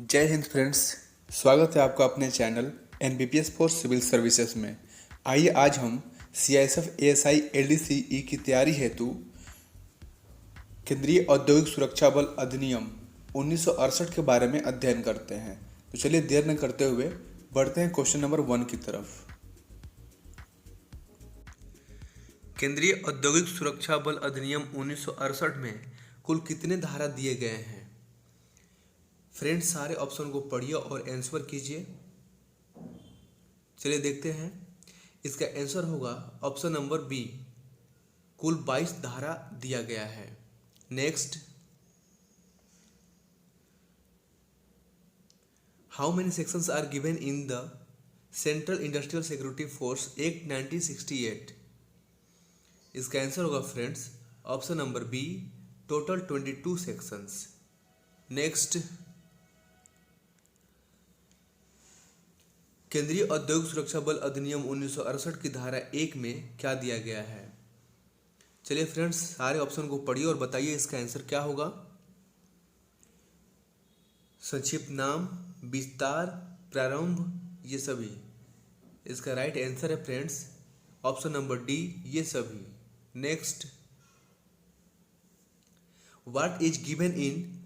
जय हिंद फ्रेंड्स। स्वागत है आपका अपने चैनल एनबीपीएस फॉर सिविल सर्विसेज में। आइए आज हम सीआईएसएफ एएसआई एलडीसीई की तैयारी हेतु केंद्रीय औद्योगिक सुरक्षा बल अधिनियम 1968 के बारे में अध्ययन करते हैं। तो चलिए देर न करते हुए बढ़ते हैं क्वेश्चन नंबर 1 की तरफ। केंद्रीय औद्योगिक सुरक्षा बल अधिनियम 1968 में कुल कितने धारा दिए गए हैं? फ्रेंड्स, सारे ऑप्शन को पढ़िए और आंसर कीजिए। चलिए देखते हैं। इसका आंसर होगा ऑप्शन नंबर बी, कुल 22 धारा दिया गया है। Next, how many sections are given in the central industrial security force act 1968? इसका आंसर होगा friends option number B, total 22 sections. Next, केंद्रीय औद्योगिक सुरक्षा बल अधिनियम 1968 की धारा 1 में क्या दिया गया है? चलिए फ्रेंड्स, सारे ऑप्शन को पढ़िए और बताइए इसका आंसर क्या होगा। संक्षिप्त नाम, विस्तार, प्रारंभ, ये सभी। इसका राइट आंसर है फ्रेंड्स ऑप्शन नंबर डी, ये सभी। Next, what is given in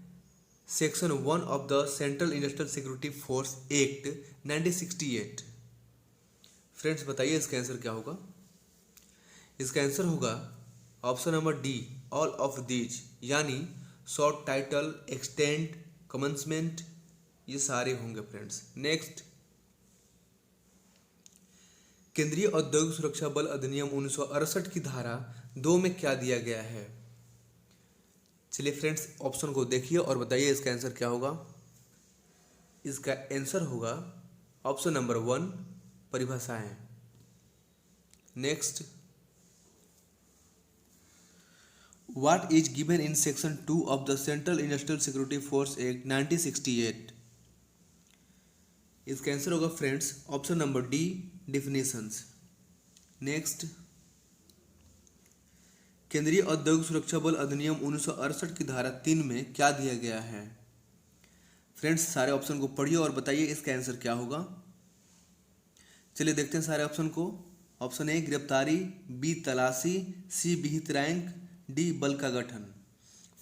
section 1 of the central industrial security force act 1968? Friends बताइए इसका आंसर क्या होगा। इसका आंसर होगा option number D, all of these, यानी शॉर्ट टाइटल, एक्सटेंट, कमेंसमेंट, ये सारे होंगे फ्रेंड्स। नेक्स्ट, केंद्रीय औद्योगिक सुरक्षा बल अधिनियम 1968 की धारा 2 में क्या दिया गया है? चलिए फ्रेंड्स, ऑप्शन को देखिए और बताइए इसका आंसर क्या होगा। इसका आंसर होगा ऑप्शन नंबर 1, परिभाषाएं। Next, what is given in section 2 of the central industrial security force act 1968? इसका आंसर होगा friends option number D, definitions. Next, केंद्रीय औद्योगिक सुरक्षा बल अधिनियम 1968 की धारा 3 में क्या दिया गया है? फ्रेंड्स सारे ऑप्शन को पढ़िए और बताइए इसका आंसर क्या होगा। चलिए देखते हैं सारे ऑप्शन को। ऑप्शन ए, गिरफ्तारी, बी, तलाशी, सी, विहित रैंक, डी, बल का गठन।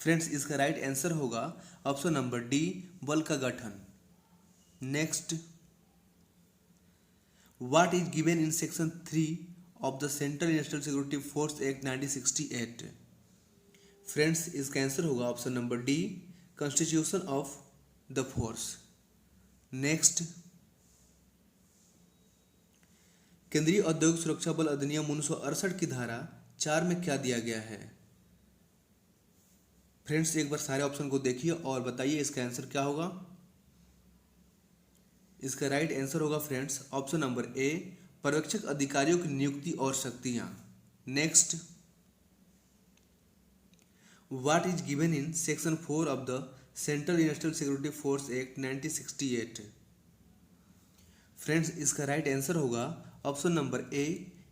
फ्रेंड्स इसका राइट आंसर होगा ऑप्शन नंबर डी, बल का गठन। Next, what is given in section 3 of the central industrial security force act 1968? Friends इसका आंसर होगा option number D, constitution of the force. Next, केंद्रीय औद्योगिक सुरक्षा बल अधिनियम 1968 की धारा 4 में क्या दिया गया है? फ्रेंड्स एक बार सारे ऑप्शन को देखिए और बताइए इसका आंसर क्या होगा। इसका राइट आंसर होगा फ्रेंड्स ऑप्शन नंबर ए, पर्यवेक्षक अधिकारियों की नियुक्ति और शक्तियां। Next, what is given in section 4 of the central industrial security force act 1968? Friends इसका राइट आंसर होगा option number A,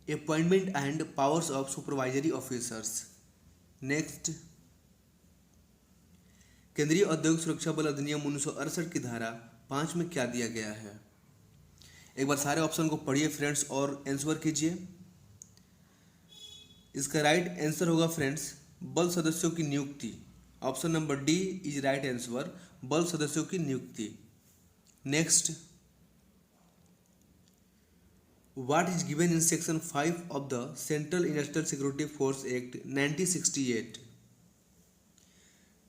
appointment and powers of supervisory officers. Next, केंद्रीय औद्योगिक सुरक्षा बल अधिनियम 1968 की धारा 5 में क्या दिया गया है? एक बार सारे ऑप्शन को पढ़िए फ्रेंड्स और आंसर कीजिए। इसका राइट आंसर होगा फ्रेंड्स बल सदस्यों की नियुक्ति। Option number D is right answer, बल सदस्यों की नियुक्ति। Next, what is given in section 5 of the central industrial security force act 1968?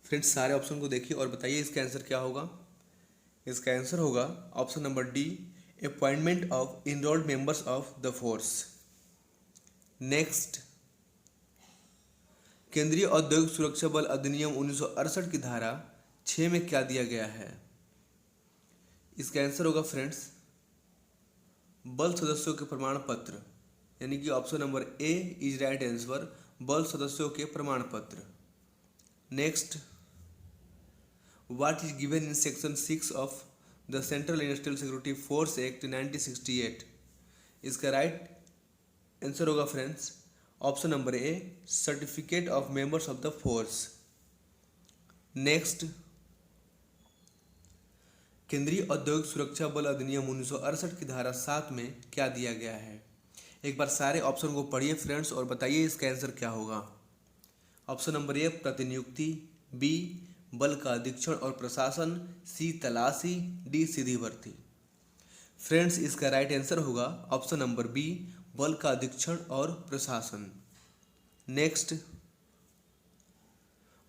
Friends सारे ऑप्शन को देखिए और बताइए इसका आंसर क्या होगा। इसका आंसर होगा option number D, appointment of enrolled members of the force. Next, केंद्रीय औद्योगिक सुरक्षा बल अधिनियम 1968 की धारा 6 में क्या दिया गया है? इसका आंसर होगा फ्रेंड्स बल सदस्यों के प्रमाण पत्र, यानी कि option number A is right answer, बल सदस्यों के प्रमाण पत्र। Next, what is given in section 6 of the central industrial security force act 1968? इसका राइट आंसर होगा friends option number A, certificate of members of the force. Next, केंद्रीय औद्योगिक सुरक्षा बल अधिनियम 1968 की धारा 7 में क्या दिया गया है? एक बार सारे ऑप्शन को पढ़िए फ्रेंड्स और बताइए इसका आंसर क्या होगा। ऑप्शन नंबर ए प्रतिनियुक्ति, बी बल का अधीक्षण और प्रशासन, सी तलाशी, डी सीधी भर्ती। फ्रेंड्स इसका राइट आंसर होगा ऑप्शन नंबर बी बल का अधीक्षण और प्रशासन। Next,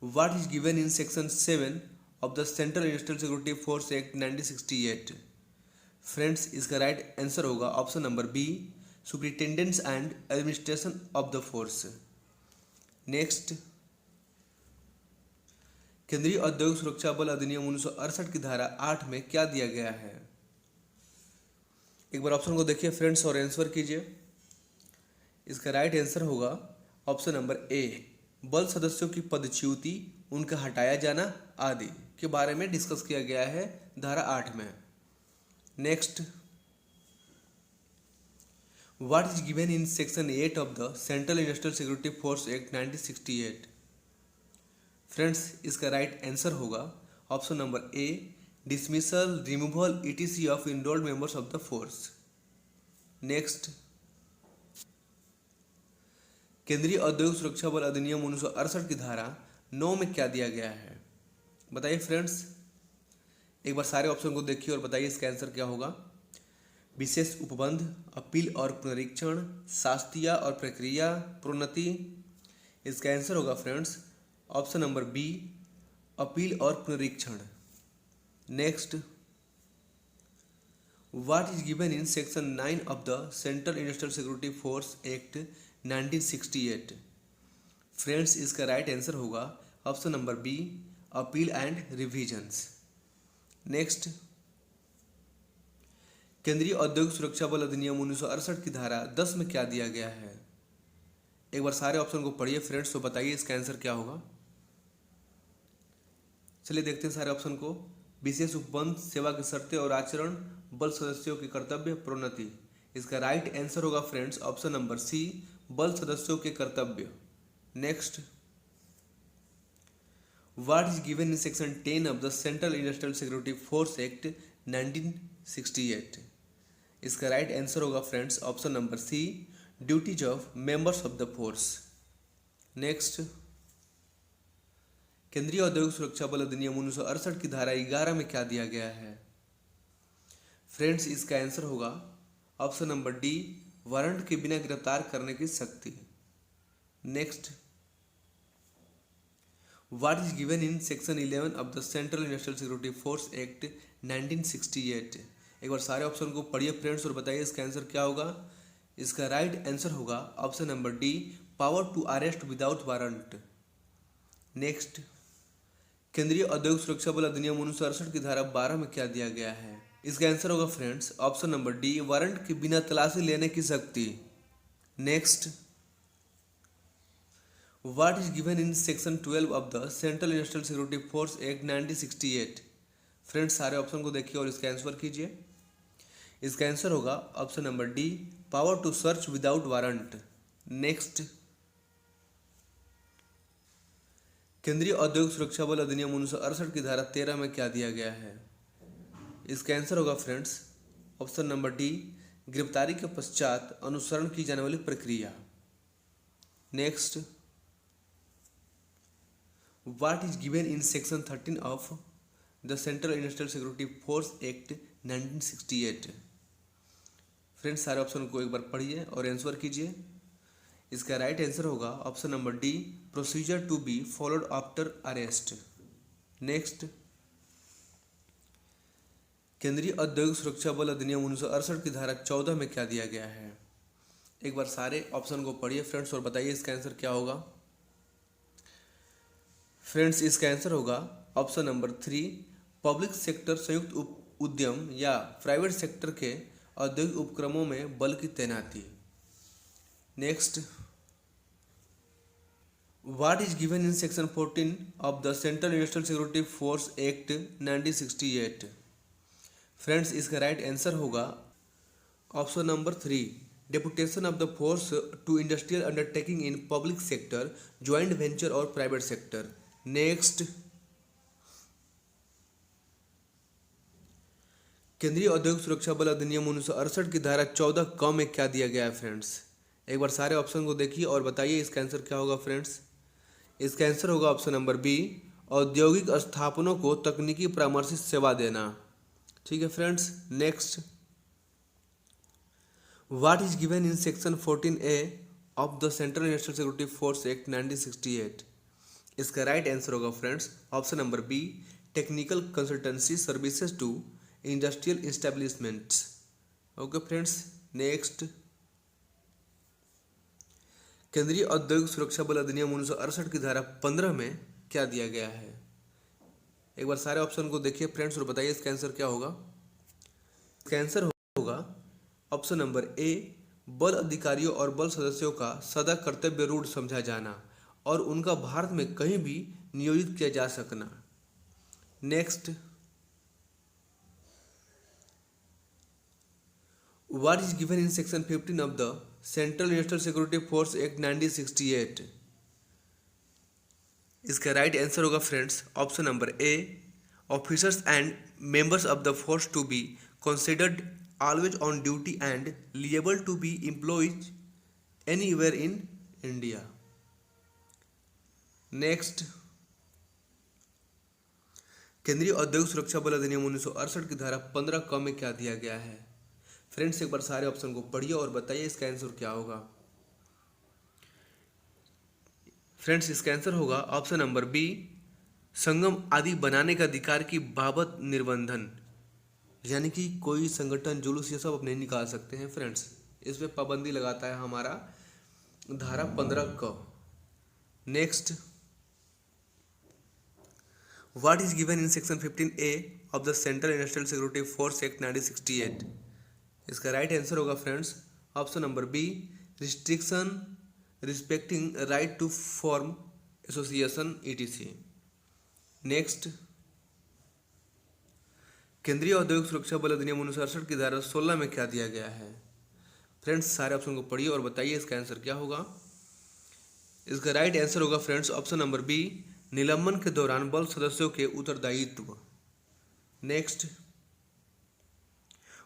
what is given in section 7 of the central industrial security force act 1968। Friends इसका राइट आंसर होगा option number B superintendents and administration of the force. Next, केंद्रीय औद्योगिक सुरक्षा बल अधिनियम 1968 की धारा 8 में क्या दिया गया है? एक बार ऑप्शन को देखिए फ्रेंड्स और आंसर कीजिए। इसका राइट आंसर होगा ऑप्शन नंबर ए बल सदस्यों की पदच्युति, उनका हटाया जाना आदि के बारे में डिस्कस किया गया है धारा 8 में। Next, what is given in section 8 of the central industrial security force act 1968। Friends इसका राइट आंसर होगा option number A dismissal, removal etc of enrolled members of the force. Next, केंद्रीय औद्योगिक सुरक्षा बल अधिनियम 1968 की धारा 9 में क्या दिया गया है? बताइए फ्रेंड्स। एक बार सारे ऑप्शन को देखिए और बताइए इसका आंसर क्या होगा। विशेष उपबंध, अपील और पुनरीक्षण, शास्त्रीय और प्रक्रिया प्रोन्नति। इसका आंसर होगा friends option number B appeal और पुनरीक्षण। Next, what is given in section 9 of the central industrial security force act 1968। Friends इसका राइट आंसर होगा option number B appeal and revisions. Next, केंद्रीय औद्योगिक सुरक्षा बल अधिनियम 1968 की धारा 10 में क्या दिया गया है? एक बार सारे ऑप्शन को पढ़िए फ्रेंड्स तो बताइए इसका आंसर क्या होगा। चलिए देखते हैं सारे ऑप्शन को। विशेष उपबंध, सेवा की शर्तें और आचरण, बल सदस्यों के कर्तव्य, प्रोन्नति। इसका राइट आंसर होगा फ्रेंड्स ऑप्शन नंबर सी बल सदस्यों के कर्तव्य। Next, what is given in section 10 of the central industrial security force act 1968। इसका राइट आंसर होगा friends option number C duties of members of the force. Next, केंद्रीय औद्योगिक सुरक्षा बल अधिनियम 1968 की धारा 11 में क्या दिया गया है? फ्रेंड्स इसका आंसर होगा ऑप्शन नंबर डी वारंट के बिना गिरफ्तार करने की शक्ति। Next, what is given in section 11 of the central industrial security force act 1968। एक बार सारे ऑप्शन को पढ़िए फ्रेंड्स और बताइए इसका आंसर क्या होगा। इसका राइट आंसर होगा option number D power to arrest without warrant. Next, केंद्रीय औद्योगिक सुरक्षा बल अधिनियम 1968 की धारा 12 में क्या दिया गया है? इसका आंसर होगा friends option number D warrant के बिना तलाशी लेने की शक्ति। Next, what is given in section 12 of the central industrial security force act 1968। Friends सारे ऑप्शन को देखिए और इसका आंसर कीजिए। इसका आंसर होगा option number D power to search without warrant. Next, केंद्रीय औद्योगिक सुरक्षा बल अधिनियम 1968 की धारा 13 में क्या दिया गया है? इसका आंसर होगा फ्रेंड्स ऑप्शन नंबर डी गिरफ्तारी के पश्चात अनुसरण की जाने वाली प्रक्रिया। Next, what is given in section 13 of the central industrial security force act 1968। Friends सारे ऑप्शन को एक बार पढ़िए और आंसर कीजिए। इसका राइट आंसर होगा option number D procedure to be followed after arrest. Next, केंद्रीय औद्योगिक सुरक्षा बल अधिनियम 1968 की धारा 14 में क्या दिया गया है? एक बार सारे ऑप्शन को पढ़िए फ्रेंड्स और बताइए इसका आंसर क्या होगा। फ्रेंड्स इसका आंसर होगा ऑप्शन नंबर 3 पब्लिक सेक्टर संयुक्त उद्यम या प्राइवेट सेक्टर के औद्योगिक उपक्रमों में बल की तैनाती। Next, what is given in section 14 of the central industrial security force act 1968। Friends इसका राइट आंसर होगा option number 3 deputation of the force to industrial undertaking in public sector, joint venture और प्राइवेट सेक्टर। नेक्स्ट, केंद्रीय औद्योगिक सुरक्षा बल अधिनियम 1968 की धारा 14 क में क्या दिया गया है फ्रेंड्स? एक बार सारे ऑप्शन को देखिए और बताइए इसका आंसर क्या होगा फ्रेंड्स। इसका आंसर होगा ऑप्शन नंबर बी, औद्योगिक स्थापनों को तकनीकी परामर्शित सेवा देना। ठीक है friends, next, what is given in section 14A of the central national security force act 1968? इसका राइट आंसर होगा friends option number B, technical consultancy services to industrial establishments. Okay friends, next, केंद्रीय औद्योगिक सुरक्षा बल अधिनियम 1968 की धारा 15 में क्या दिया गया है? एक बार सारे ऑप्शन को देखिए फ्रेंड्स और बताइए इसका आंसर क्या होगा। इसका आंसर होगा ऑप्शन नंबर ए, बल अधिकारियों और बल सदस्यों का सदा कर्तव्य रूढ़ समझा जाना और उनका भारत में कहीं भी नियोजित किया जा सकना। Next, what is given in section 15 of the central national security force act 1968? इसका राइट आंसर होगा friends option number A, officers and members of the force to be considered always on duty and liable to be employed anywhere in India. Next, केंद्रीय औद्योगिक सुरक्षा बल अधिनियम 1968 की धारा 15 क में क्या दिया गया है? फ्रेंड्स एक बार सारे ऑप्शन को पढ़िए और बताइए इसका आंसर क्या होगा। फ्रेंड्स इसका आंसर होगा ऑप्शन नंबर बी, संगम आदि बनाने का अधिकार की बाबत निर्बंधन, यानी कि कोई संगठन जुलूस ये सब अब नहीं निकाल सकते हैं फ्रेंड्स, इस पे पाबंदी लगाता है हमारा धारा 15 क। Next, what is given in section 15A of the central industrial security force act 1968? इसका राइट आंसर होगा friends option number B, restriction respecting right to form association ETC। Next, केंद्रीय औद्योगिक सुरक्षा बल अधिनियम 1968 की धारा 16 में क्या दिया गया है? फ्रेंड्स सारे ऑप्शन को पढ़िए और बताइए इसका आंसर क्या होगा। इसका राइट आंसर होगा फ्रेंड्स ऑप्शन नंबर बी, निलंबन के दौरान बल सदस्यों के उत्तरदायित्व। Next,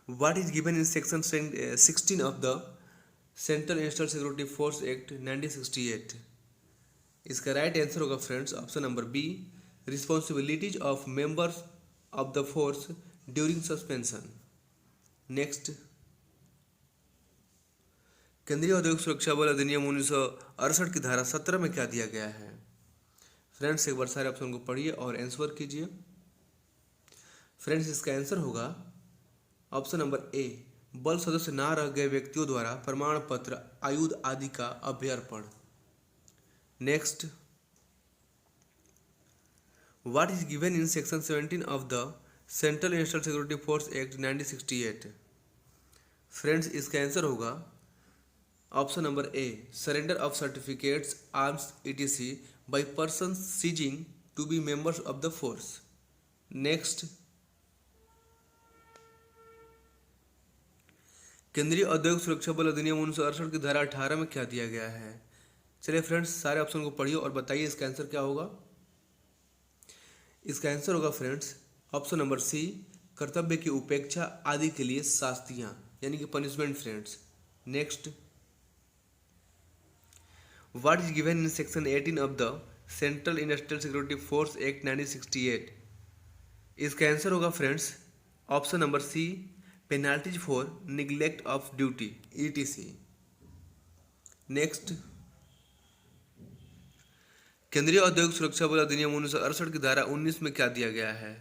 what is given in section 16 of the central national security force act 1968? इसका राइट आंसर होगा friends option number B, responsibilities of members of the force during suspension. Next, केंद्रीय औद्योगिक सुरक्षा बल अधिनियम 1968 की धारा 17 में क्या दिया गया है? फ्रेंड्स एक बार सारे ऑप्शन को पढ़िए और आंसर कीजिए। फ्रेंड्स इसका आंसर होगा ऑप्शन नंबर ए, बल सदस्य ना रह गए व्यक्तियों द्वारा प्रमाण पत्र, आयुध आदि का अभ्यर्पण। Next, what is given in section 17 of the central national security force act 1968? Friends इसका आंसर होगा option number A, surrender of certificates, arms ETC by person ceasing to be members of the force. Next, केंद्रीय औद्योगिक सुरक्षा बल अधिनियम 1968 की धारा 18 में क्या दिया गया है? चलिए फ्रेंड्स सारे ऑप्शन को पढ़िए और बताइए इसका आंसर क्या होगा। इसका आंसर होगा फ्रेंड्स ऑप्शन नंबर सी, कर्तव्य की उपेक्षा आदि के लिए शास्तियां, यानी कि punishment friends. Next, what is given in section 18 of the central industrial security force act 1968? इसका आंसर होगा friends option number C, penalties for neglect of duty ETC। Next, केंद्रीय औद्योगिक सुरक्षा बल अधिनियम 1968 की धारा 19 में क्या दिया गया है?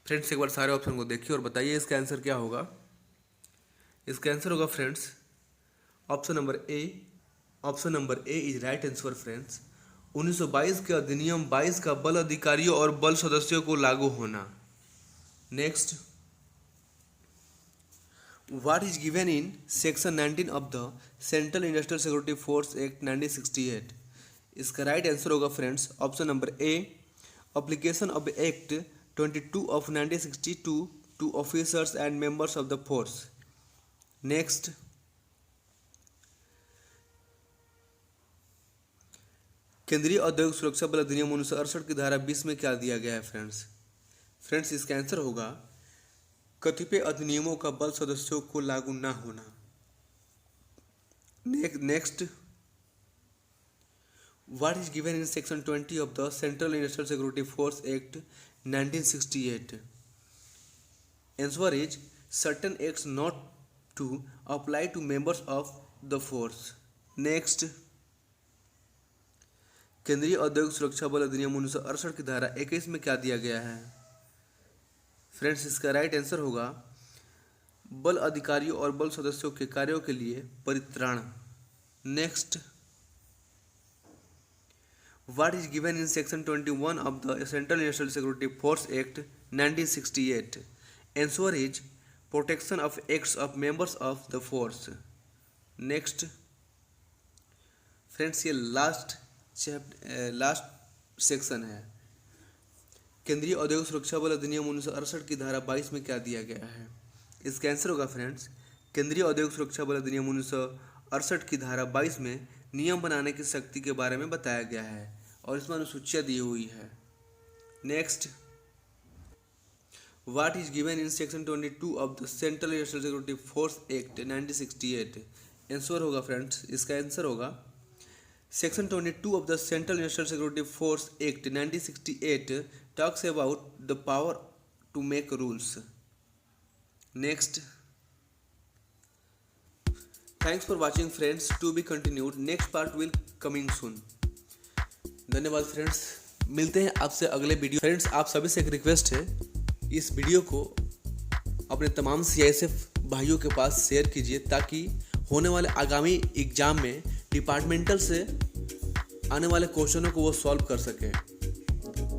फ्रेंड्स एक बार सारे ऑप्शन को देखिए और बताइए इसका आंसर क्या होगा। इसका आंसर होगा friends option number A, option number A is right answer friends. 1922 के अधिनियम 22 का बल अधिकारियों और बल सदस्यों को लागू होना। Next, what is given in section 19 of the central industrial security force act 1968? इसका राइट आंसर होगा friends option number A, application of act 22 of 1962 to officers and members of the force. Next, केंद्रीय औद्योगिक सुरक्षा बल अधिनियम 1968 की धारा 20 में क्या दिया गया है फ्रेंड्स? फ्रेंड्स इसका आंसर होगा कतिपय अधिनियमों का बल सदस्यों को लागू न होना। Next, what is given in section 20 of the central national security force act 1968? Answer is certain acts not to apply to members of the force. Next, केंद्रीय औद्योगिक सुरक्षा बल अधिनियम 1968 की धारा 21 में क्या दिया गया है? फ्रेंड्स, इसका राइट आंसर होगा बल अधिकारियों और बल सदस्यों के कार्यों के लिए परित्राण। Next, what is given in section 21 of the central national security force act 1968? Answer is protection of acts of members of the force. Next, friends, ये लास्ट सेक्शन है। केंद्रीय औद्योगिक सुरक्षा बल अधिनियम 1968 की धारा 22 में क्या दिया गया है? इसका आंसर होगा फ्रेंड्स, केंद्रीय औद्योगिक सुरक्षा बल अधिनियम 1968 की धारा 22 में नियम बनाने की शक्ति के बारे में बताया गया है और इसमें अनुसूचियाँ दी हुई है। Next, what is given in section 22 of the central national security force act 1968? Answer होगा फ्रेंड्स, इसका आंसर होगा section 22 of the central national security force act 1968 talks about the power to make rules. Next, thanks for watching friends, to be continued, next part will coming soon. धन्यवाद friends, मिलते हैं आपसे अगले video. Friends, आप सभी से एक request है, इस वीडियो को अपने तमाम सीआईएसएफ भाइयों के पास शेयर कीजिए ताकि होने वाले आगामी एग्जाम में डिपार्टमेंटल से आने वाले क्वेश्चनों को वो सॉल्व कर सके।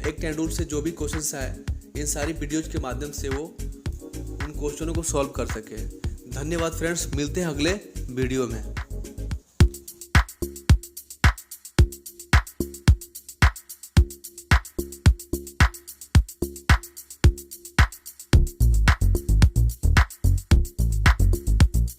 एक 10 रूल से जो भी क्वेश्चंस आए, इन सारी वीडियोज के माध्यम से वो उन क्वेश्चनों को सॉल्व कर सके। धन्यवाद फ्रेंड्स, मिलते हैं अगले वीडियो में।